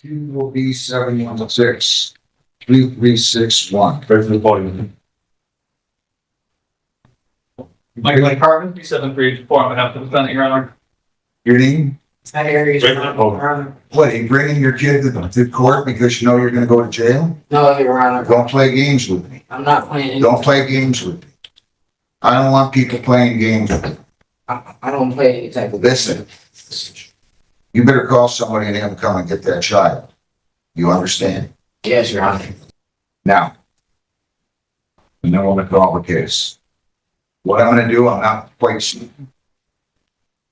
Two will be 716-3361. Right from the podium. Michael Carvin, 73824, on behalf of the defendant, Your Honor. Your name? That area is Right. not. What, are you bringing your kid to court because you know you're gonna go to jail? No, Your Honor. Don't play games with me. I'm not playing. Don't play games with me. I don't want people playing games with me. I don't play any type of. Listen, you better call somebody and have them come and get that child. You understand? Yes, Your Honor. Now, and then we'll call the case. What I'm gonna do, I'm not quite certain,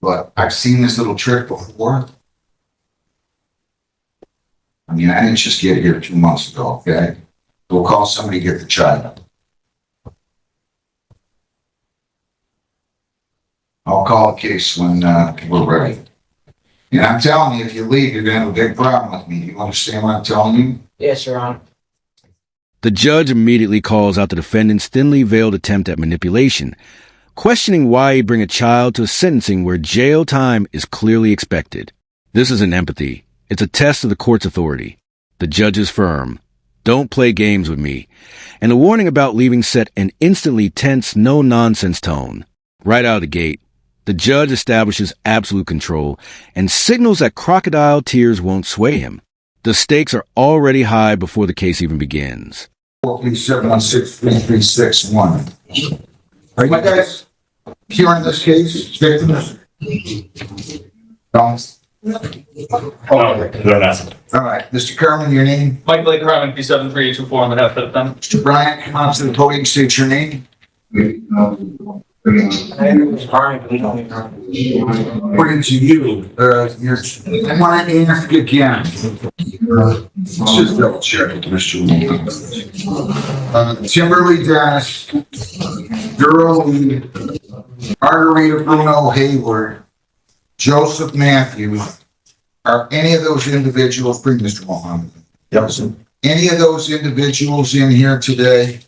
but I've seen this little trick before. I mean, I didn't just get here 2 months ago, okay? We'll call somebody to get the child. I'll call a case when we're ready. And I'm telling you, if you leave, you're gonna have a big problem with me. You understand what I'm telling you? Yes, Your Honor. The judge immediately calls out the defendant's thinly veiled attempt at manipulation, questioning why he bring a child to a sentencing where jail time is clearly expected. This isn't empathy. It's a test of the court's authority. The judge is firm. Don't play games with me. And the warning about leaving set an instantly tense, no-nonsense tone. Right out of the gate, the judge establishes absolute control and signals that crocodile tears won't sway him. The stakes are already high before the case even begins. 437163361. Are you guys hearing this case, victims? No? No, they're not. All right, Mr. Carmen, your name? Michael Carvin, 73824, on behalf of the defendant. Mr. Bryant, come on to the podium, state your name. According to you, you're, I want to ask again. Let's just double check it, Mr. Timberly Dennis, Durrell Lee, Margarita Bruno Hayward, Joseph Matthews, are any of those individuals, bring Mr. Mohammed. Yes. Any of those individuals in here today?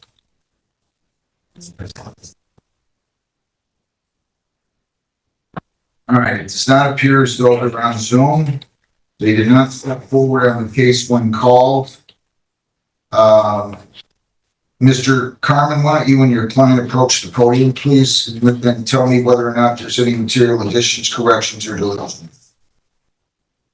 All right, it does not appear as though they're on Zoom. They did not step forward on the case when called. Mr. Carmen, why don't you and your client approach the podium, please, and tell me whether or not there's any material additions, corrections, or deletions.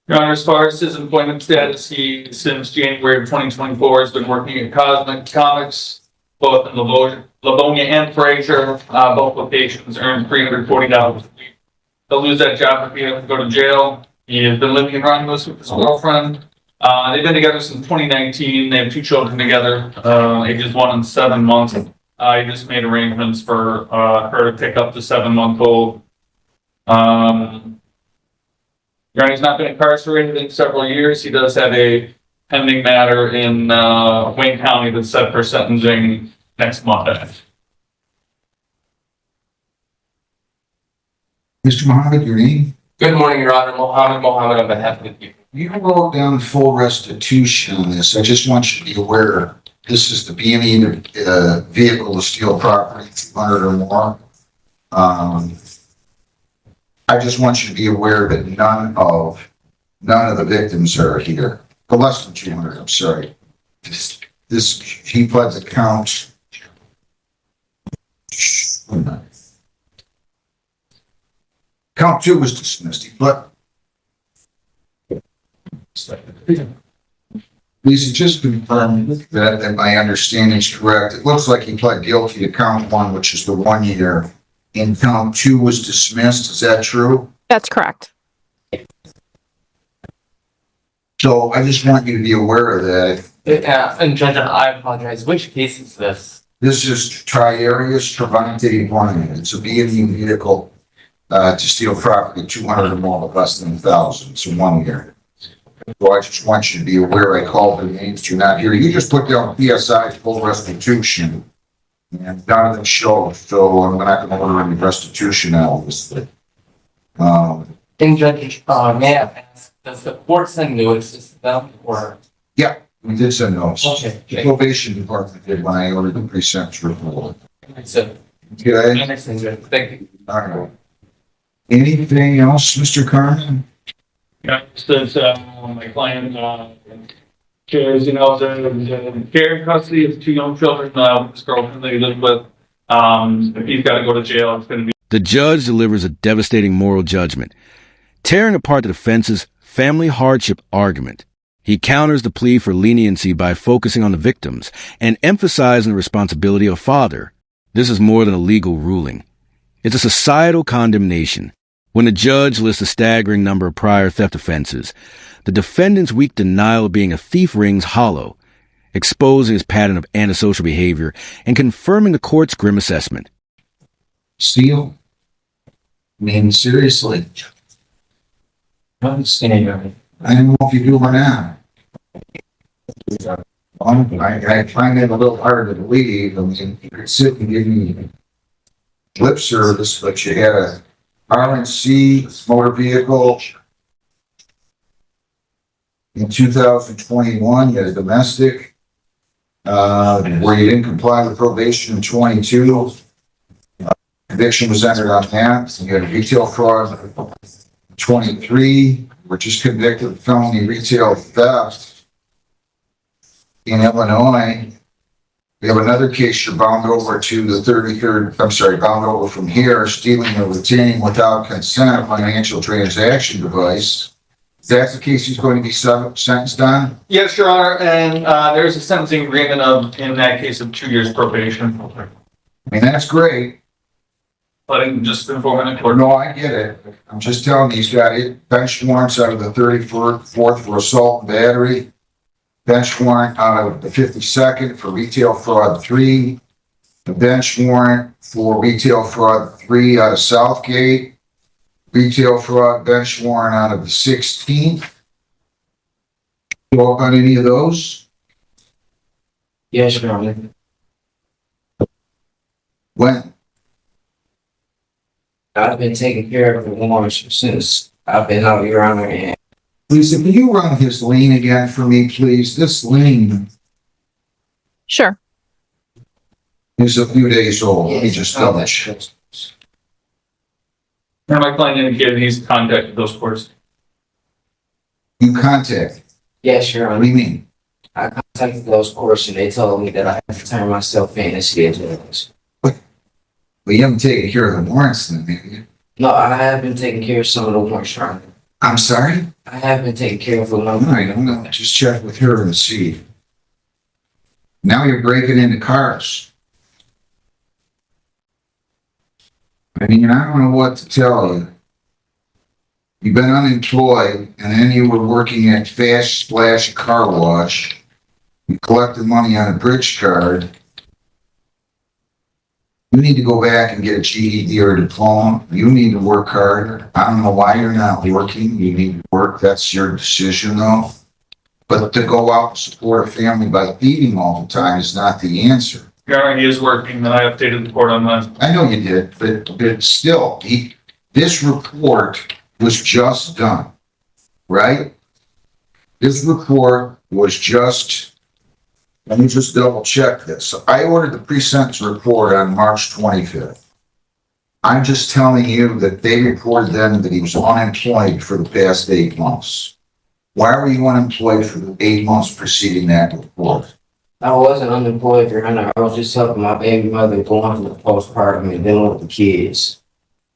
Your Honor, as far as his employment status, he, since January of 2024, has been working at Cosmic Comics, both in Livonia and Fraser. Both locations earn $340 a week. They'll lose that job if he has to go to jail. He has been living in Romulus with his girlfriend. They've been together since 2019. They have 2 children together, ages 1 and 7 months. He just made arrangements for her to pick up the 7-month-old. He's not been incarcerated in several years. He does have a pending matter in Wayne County that's set for sentencing next Monday. Mr. Mohammed, your name? Good morning, Your Honor. Mohammed on behalf of the people. You wrote down full restitution on this. I just want you to be aware, this is the B&E vehicle to steal property, 200 or more. I just want you to be aware that none of the victims are here. But less than 200, I'm sorry. This he pled the count. Count 2 was dismissed. He pled. Lisa, just confirm that my understanding is correct. It looks like he pled guilty to count 1, which is the 1 year, and count 2 was dismissed. Is that true? That's correct. So I just want you to be aware of that. And Judge, I apologize. Which case is this? This is Triarius Travantity 1. It's a B&E vehicle to steal property, 200 or more, but less than 1,000. It's a 1 year. So I just want you to be aware I called the names. You're not here. You just put down PSI full restitution. And none of them show, so I'm not going to order any restitution out of this thing. And Judge, may I ask, does the court send notices to them or? Yeah, we did send notice. Okay. The probation department did when I ordered the pre-sentence report. So, Okay, I understand, Judge. Thank you. all right. Anything else, Mr. Carmen? Yeah, since, my client, shares, the care and custody of two young children, this girlfriend that he lives with. If he's gotta go to jail, it's gonna be. The judge delivers a devastating moral judgment, tearing apart the defense's family hardship argument. He counters the plea for leniency by focusing on the victims and emphasizing the responsibility of a father. This is more than a legal ruling. It's a societal condemnation. When the judge lists a staggering number of prior theft offenses, the defendant's weak denial of being a thief rings hollow, exposing his pattern of antisocial behavior and confirming the court's grim assessment. Steal? I mean, seriously, I understand. I don't know if you do or not. I find it a little hard to believe. I mean, you could sit and give me lip service, but you had a R&C motor vehicle in 2021, you had a domestic, where you didn't comply with probation in 22. Conviction was entered on that. You had a retail fraud in 23, were just convicted of felony retail theft in Illinois. We have another case you're bound over to the 33rd, bound over from here, stealing or retaining without consent a financial transaction device. Is that the case he's going to be sentenced on? Yes, Your Honor, and, there's a sentencing agreement in that case of 2 years probation. I mean, that's great. Letting just inform the court. No, I get it. I'm just telling you, he's got it. Bench warrants out of the 34th for assault and battery. Bench warrant out of the 52nd for retail fraud 3. The bench warrant for retail fraud 3 out of Southgate. Retail fraud bench warrant out of the 16th. You up on any of those? Yes, Your Honor. When? I've been taking care of the warrants since I've been out here on and Lisa, can you run his lien again for me, please? This lien Sure. is a few days old. Let me just double check. And my client indicated he's contacted those courts. You contact. Yes, Your What Honor. do you mean? I contacted those courts and they told me that I have to turn myself in and schedule. Well, you haven't taken care of the warrants then, have you? No, I have been taking care of some of the warrants, Your Honor. I'm sorry? I have been taking care of them. All right, I'm gonna just check with her and see. Now you're breaking into cars. I mean, I don't know what to tell you. You've been unemployed, and then you were working at Fast Splash Car Wash. You collected money on a bridge card. You need to go back and get a GED or a diploma. You need to work harder. I don't know why you're not working. You need to work. That's your decision, though. But to go out and support a family by feeding all the time is not the answer. Your Honor, he is working, and I updated the court on that. I know you did, but still, this report was just done, right? This report was just, let me just double check this. I ordered the pre-sentence report on March 25th. I'm just telling you that they reported then that he was unemployed for the past 8 months. Why were you unemployed for the 8 months preceding that report? I wasn't unemployed, Your Honor. I was just helping my baby mother going through the postpartum and dealing with the kids.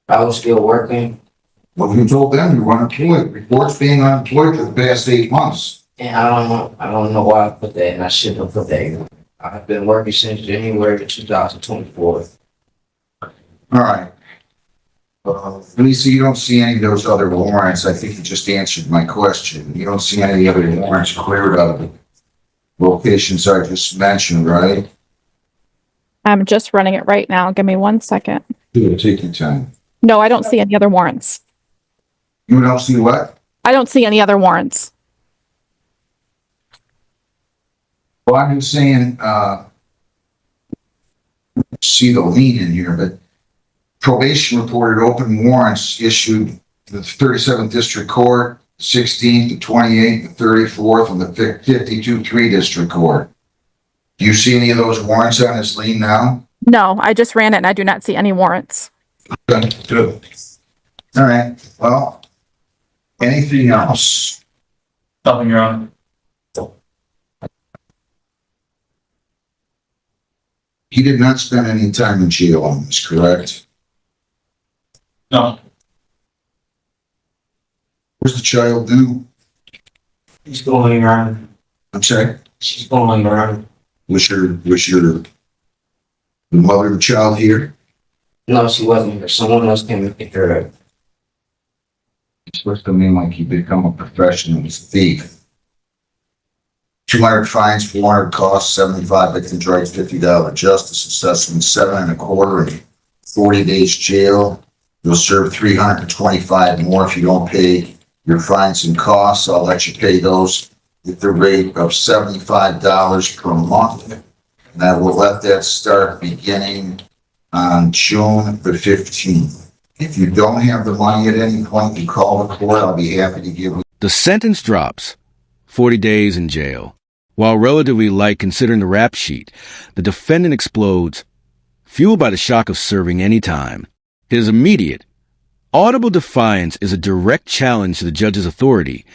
I was still working. Well, you told them you were unemployed. Reports being unemployed for the past 8 months. And I don't know why I put that, and I shouldn't have put that. I've been working since January of 2024. All right. Lisa, you don't see any of those other warrants. I think you just answered my question. You don't see any other warrants cleared out of the locations I just mentioned, right? I'm just running it right now. Give me 1 second. Sure, take your time. No, I don't see any other warrants. You don't see what? I don't see any other warrants. Well, I'm just saying, see the lien in here, but probation reported open warrants issued the 37th District Court, 16th, the 28th, the 34th, and the 52-3 District Court. Do you see any of those warrants on his lien now? No, I just ran it and I do not see any warrants. Good. All right, well, Anything else? Nothing, Your Honor. He did not spend any time in jail on this, correct? No, Where's the child now? She's going around. I'm sorry? She's going around. Was the mother of the child here? No, she wasn't here. Someone else came and picked her up. It's supposed to mean like he become a professional thief. 200 fines, 400 costs, 75 victims' rights, $50 justice assessment, 7.25 and 40 days jail. You'll serve 325 more if you don't pay your fines and costs. I'll let you pay those at the rate of $75 per month. And I will let that start beginning on June the 15th. If you don't have the money at any point, you call the court. I'll be happy to give you. The sentence drops 40 days in jail. While relatively light considering the rap sheet, the defendant explodes, fueled by the shock of serving any time. His immediate, audible defiance is a direct challenge to the judge's authority,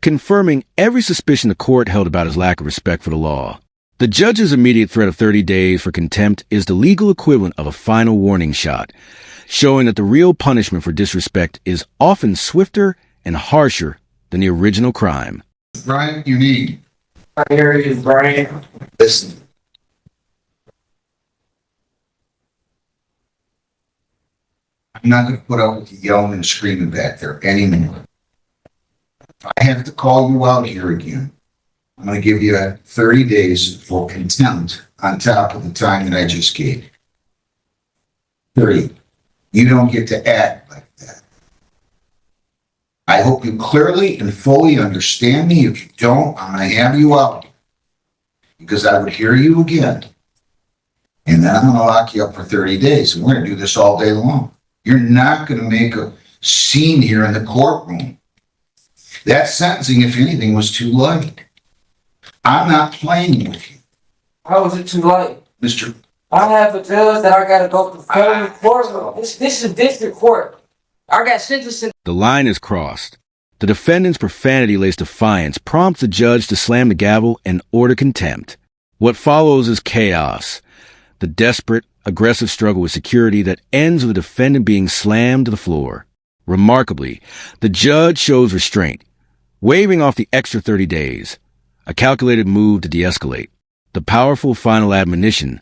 confirming every suspicion the court held about his lack of respect for the law. The judge's immediate threat of 30 days for contempt is the legal equivalent of a final warning shot, showing that the real punishment for disrespect is often swifter and harsher than the original crime. Brian, you need. Here is Brian. Listen. I'm not going to put up with you yelling and screaming back there anymore. If I have to call you out here again, I'm going to give you 30 days for contempt on top of the time that I just gave you. 30. You don't get to act like that. I hope you clearly and fully understand me. If you don't, I'm going to have you out because I would hear you again. And then I'm going to lock you up for 30 days. And we're going to do this all day long. You're not going to make a scene here in the courtroom. That sentencing, if anything, was too light. I'm not playing with you, How is it too late? Mr. I have a judge that I gotta go to federal court. This is district court. I got sentenced. The line is crossed. The defendant's profanity-laced defiance prompts the judge to slam the gavel and order contempt. What follows is chaos. The desperate, aggressive struggle with security that ends with the defendant being slammed to the floor. Remarkably, the judge shows restraint, waving off the extra 30 days, a calculated move to de-escalate. The powerful final admonition,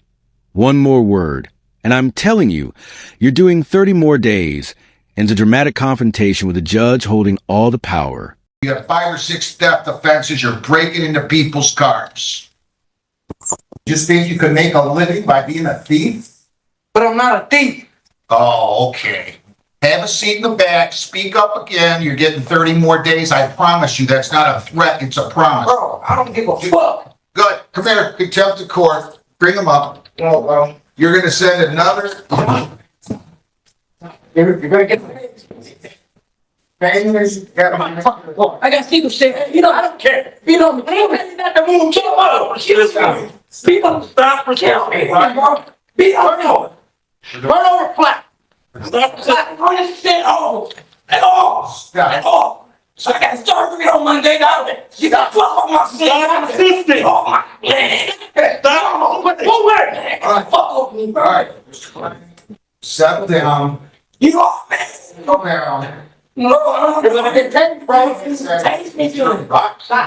one more word, and I'm telling you, you're doing 30 more days, ends a dramatic confrontation with the judge holding all the power. You have 5 or 6 theft offenses. You're breaking into people's cars. Just think you could make a living by being a thief? But I'm not a thief. Oh, okay. Have a seat in the back. Speak up again. You're getting 30 more days. I promise you that's not a threat. It's a promise. Bro, I don't give a fuck. Good. Come here. Contempt of court. Bring him up. No, bro. You're going to send another. You're gonna get I got people saying, you know, I don't care. You know, I ain't ready not to move. Get up. People stop for killing me. Be on run over flat. Stop. Run this shit off. At all. At all. So I got surgery on Monday. You got 12 on my shit. I'm 50. Oh my man. Stop. Go away. Fuck with me, bro. All right. Settle down. You off, man. Go down. No, I'm gonna get taken, bro. Taste me, dude.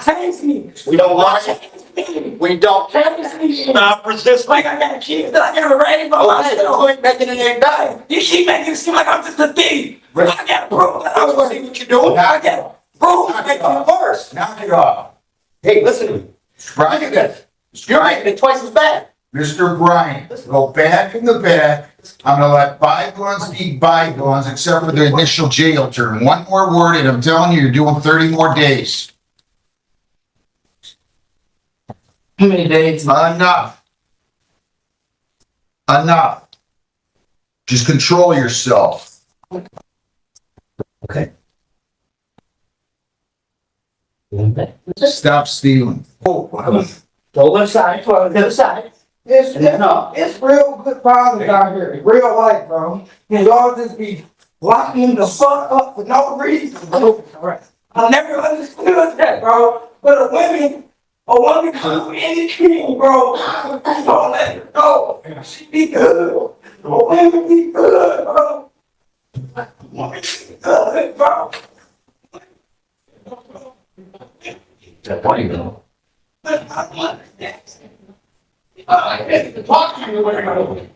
Taste me. We don't want it. We don't. Taste me. Stop resisting. Like I got kids that I never ready for myself. Making it ain't dying. You keep making it seem like I'm just a thief. I gotta prove that I was see what you're doing. I gotta prove it making it worse. Knock it off. Hey, listen to me. Brian, Look at this. You're making it twice as bad. Mr. Brian, go back in the back. I'm gonna let bygones be bygones, except for the initial jail term. One more word, and I'm telling you, you're doing 30 more days. How many days? Enough. Enough. Just control yourself. Okay. Stop stealing. Go to the side. Go to the side. It's real good fathers out here. Real life, bro. And y'all just be locking the fuck up for no reason. All right. I never understood that, bro. But a woman come in the king, bro. Don't let her go. She be good. A woman be good, bro. A woman be good, bro. That point, though. But I want that. I had to talk to you, bro.